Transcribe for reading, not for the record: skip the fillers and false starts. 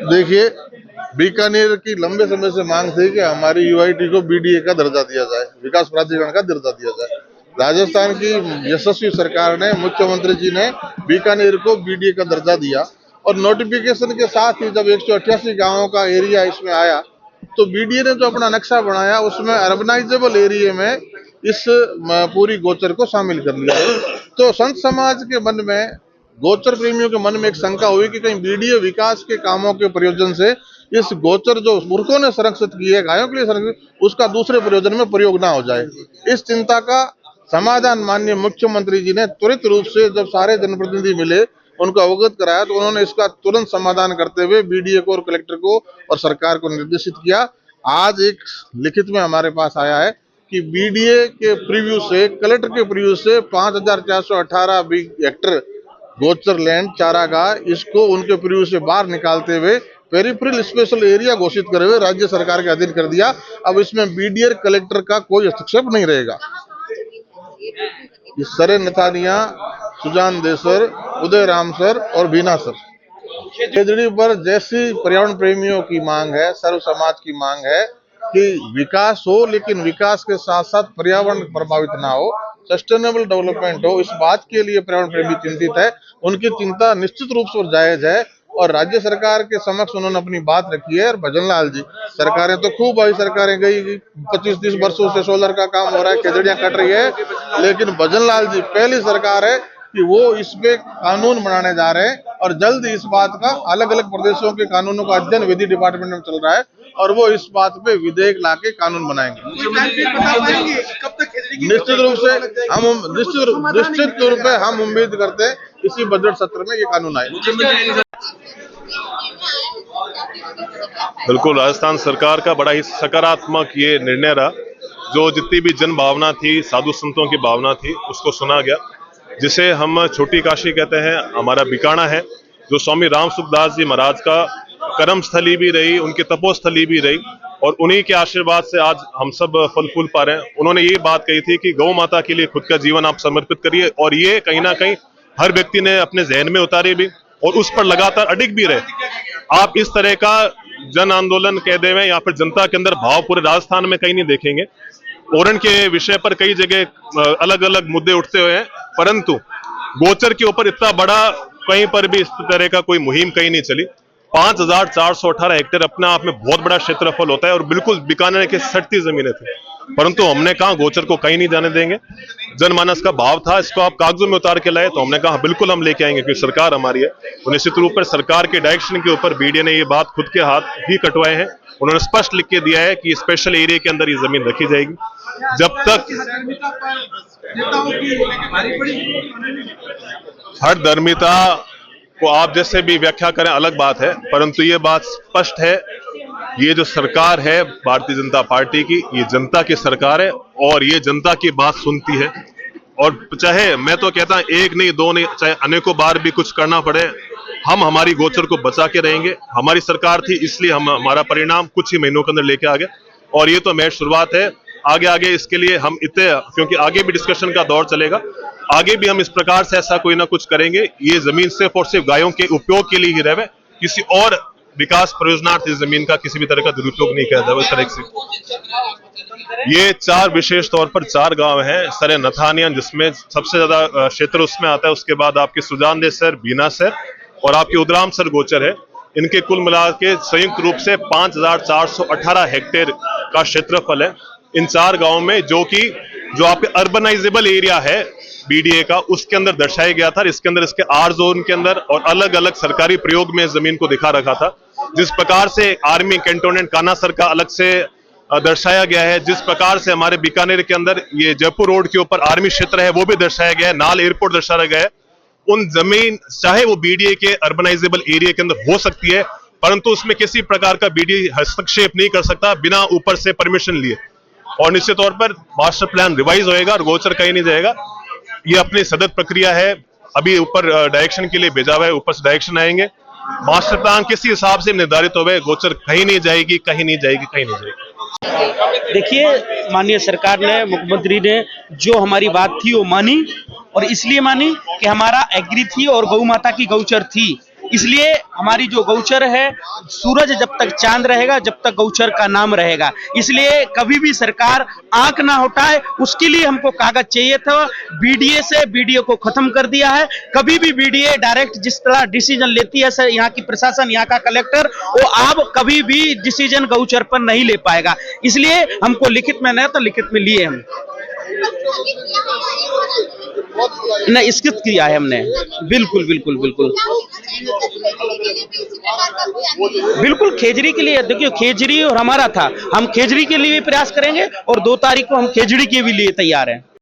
देखिए, बीकानेर की लंबे समय से मांग थी कि हमारी यूआईटी को बीडीए का दर्जा दिया जाए, विकास प्राधिकरण का दर्जा दिया जाए। राजस्थान की यशस्वी सरकार ने, मुख्यमंत्री जी ने बीकानेर को बीडीए का दर्जा दिया और नोटिफिकेशन के साथ ही जब 188 गांवों का एरिया इसमें आया तो बीडीए ने जो अपना नक्शा बनाया उसमें अर्बनाइजेबल एरिया में इस पूरी गोचर को शामिल कर लिया। तो संत समाज के मन में, गोचर प्रेमियों के मन में एक शंका हुई कि कहीं बीडीए विकास के कामों के प्रयोजन से इस गोचर जो मूर्खों ने संरक्षित किए, गायों के लिए संरक्षित, उसका दूसरे प्रयोजन में प्रयोग ना हो जाए। इस चिंता का समाधान माननीय मुख्यमंत्री जी ने त्वरित रूप से जब सारे जनप्रतिनिधि मिले, उनको अवगत कराया, तो उन्होंने इसका तुरंत समाधान करते हुए बीडीए को और कलेक्टर को और सरकार को निर्देशित किया। आज एक लिखित में हमारे पास आया है कि बीडीए के प्रीव्यू से, कलेक्टर के प्रीव्यू से 5418 हेक्टेयर गोचर लैंड चारागाह, इसको उनके प्रीव्यू से बाहर निकालते हुए पेरिफेरल स्पेशल एरिया घोषित करे हुए राज्य सरकार के अधीन कर दिया। अब इसमें बीडीए कलेक्टर का कोई हस्तक्षेप नहीं रहेगा। सरे नथानिया, सुजान देसर, उदय राम सर और बीना सर, खेजड़ी पर जैसी पर्यावरण प्रेमियों की मांग है, सर्व समाज की मांग है कि विकास हो, लेकिन विकास के साथ साथ पर्यावरण प्रभावित ना हो, सस्टेनेबल डेवलपमेंट हो, इस बात के लिए पर्यावरण प्रेमी चिंतित है। उनकी चिंता निश्चित रूप से जायज है और राज्य सरकार के समक्ष उन्होंने अपनी बात रखी है। और भजन लाल जी, सरकारें तो खूब आई, सरकारें गई 25-30 वर्षों से सोलर का काम हो रहा है, खेजड़ियां कट रही है, लेकिन भजन लाल जी पहली सरकार है कि वो इस पे कानून बनाने जा रहे हैं और जल्द इस बात का अलग अलग प्रदेशों के कानूनों का अध्ययन विधि डिपार्टमेंट में चल रहा है और वो इस बात पे विधेयक लाके कानून बनाएंगे। निश्चित रूप से निश्चित रूप पे हम उम्मीद करते हैं इसी बजट सत्र में ये कानून आए। बिल्कुल, राजस्थान सरकार का बड़ा ही सकारात्मक ये निर्णय रहा। जो जितनी भी जन भावना थी, साधु संतों की भावना थी, उसको सुना गया। जिसे हम छोटी काशी कहते हैं, हमारा बीकाना है, जो स्वामी राम सुखदास जी महाराज का कर्म स्थली भी रही, उनकी तपोस्थली भी रही और उन्हीं के आशीर्वाद से आज हम सब फल फूल पा रहे हैं। उन्होंने ये बात कही थी कि गौ माता के लिए खुद का जीवन आप समर्पित करिए और ये कहीं ना कहीं हर व्यक्ति ने अपने जहन में उतारी भी और उस पर लगातार अडिग भी रहे। आप इस तरह का जन आंदोलन कह देवें या फिर जनता के अंदर भाव पूरे राजस्थान में कहीं नहीं देखेंगे। ओरण के विषय पर कई जगह अलग अलग मुद्दे उठते हुए हैं, परंतु गोचर के ऊपर इतना बड़ा कहीं पर भी इस तरह का कोई मुहिम कहीं नहीं चली। 5418 हेक्टेयर अपने आप में बहुत बड़ा क्षेत्रफल होता है और बिल्कुल बीकानेर के सटती जमीनें थी, परंतु हमने कहा गोचर को कहीं नहीं जाने देंगे। जनमानस का भाव था, इसको आप कागजों में उतार के लाए, तो हमने कहा बिल्कुल हम लेके आएंगे क्योंकि सरकार हमारी है। तो निश्चित रूप पर सरकार के डायरेक्शन के ऊपर बीडीए ने ये बात खुद के हाथ ही कटवाए हैं। उन्होंने स्पष्ट लिख के दिया है कि स्पेशल एरिया के अंदर ये जमीन रखी जाएगी। जब तक हर धर्मिता को आप जैसे भी व्याख्या करें अलग बात है, परंतु ये बात स्पष्ट है, ये जो सरकार है भारतीय जनता पार्टी की, ये जनता की सरकार है और ये जनता की बात सुनती है। और चाहे मैं तो कहता हूं एक नहीं, दो नहीं, चाहे अनेकों बार भी कुछ करना पड़े, हम हमारी गोचर को बचा के रहेंगे। हमारी सरकार थी इसलिए हम हमारा परिणाम कुछ ही महीनों के अंदर लेके आ गए और ये तो महज शुरुआत है। आगे इसके लिए हम इतने, क्योंकि आगे भी डिस्कशन का दौर चलेगा, आगे भी हम इस प्रकार से ऐसा कोई ना कुछ करेंगे। ये जमीन सिर्फ और सिर्फ गायों के उपयोग के लिए ही रहे, किसी और विकास प्रयोजनार्थ इस जमीन का किसी भी तरह का दुरुपयोग नहीं किया जाए। इस तरह से ये 4 विशेष तौर पर 4 गांव हैं। सरे नथानिया जिसमें सबसे ज्यादा क्षेत्र उसमें आता है, उसके बाद आपके सुजान देसर, बीना सर और आपके उदराम सर गोचर है। इनके कुल मिला के संयुक्त रूप से 5418 हेक्टेयर का क्षेत्रफल है इन 4 गांवों में, जो आपके अर्बनाइजेबल एरिया है बीडीए का, उसके अंदर दर्शाया गया था। इसके अंदर इसके आर जोन के अंदर और अलग अलग सरकारी प्रयोग में जमीन को दिखा रखा था। जिस प्रकार से आर्मी कैंटोनमेंट कानासर का अलग से दर्शाया गया है, जिस प्रकार से हमारे बीकानेर के अंदर ये जयपुर रोड के ऊपर आर्मी क्षेत्र है वो भी दर्शाया गया है, नाल एयरपोर्ट दर्शाया गया है। उन जमीन चाहे वो बीडीए के अर्बनाइजेबल एरिया के अंदर हो सकती है, परंतु उसमें किसी प्रकार का बीडीए हस्तक्षेप नहीं कर सकता बिना ऊपर से परमिशन लिए। और निश्चित तौर पर मास्टर प्लान रिवाइज होएगा और गोचर कहीं नहीं जाएगा। ये अपनी सदत प्रक्रिया है, अभी ऊपर डायरेक्शन के लिए भेजा हुआ है, ऊपर से डायरेक्शन आएंगे। मास्टर प्लान किसी हिसाब से निर्धारित हो गए, गोचर कहीं नहीं जाएगी, कहीं नहीं जाएगी, कहीं नहीं जाएगी। देखिए, माननीय सरकार ने, मुख्यमंत्री ने जो हमारी बात थी वो मानी, और इसलिए मानी कि हमारा एग्री थी और गौ माता की गौचर थी। इसलिए हमारी जो गौचर है, सूरज जब तक चांद रहेगा, जब तक गौचर का नाम रहेगा। इसलिए कभी भी सरकार आंख ना उठाए, उसके लिए हमको कागज चाहिए था। बीडीए से बीडीए को खत्म कर दिया है। कभी भी बीडीए डायरेक्ट जिस तरह डिसीजन लेती है सर, यहाँ की प्रशासन, यहाँ का कलेक्टर, वो अब कभी भी डिसीजन गौचर पर नहीं ले पाएगा। इसलिए हमको लिखित में नहीं तो लिखित में लिए हम नहीं, स्कृत किया है हमने। बिल्कुल बिल्कुल बिल्कुल बिल्कुल खेजड़ी के लिए। देखिए, खेजड़ी और हमारा था, हम खेजड़ी के लिए भी प्रयास करेंगे और 2 तारीख को हम खेजड़ी के भी लिए तैयार हैं।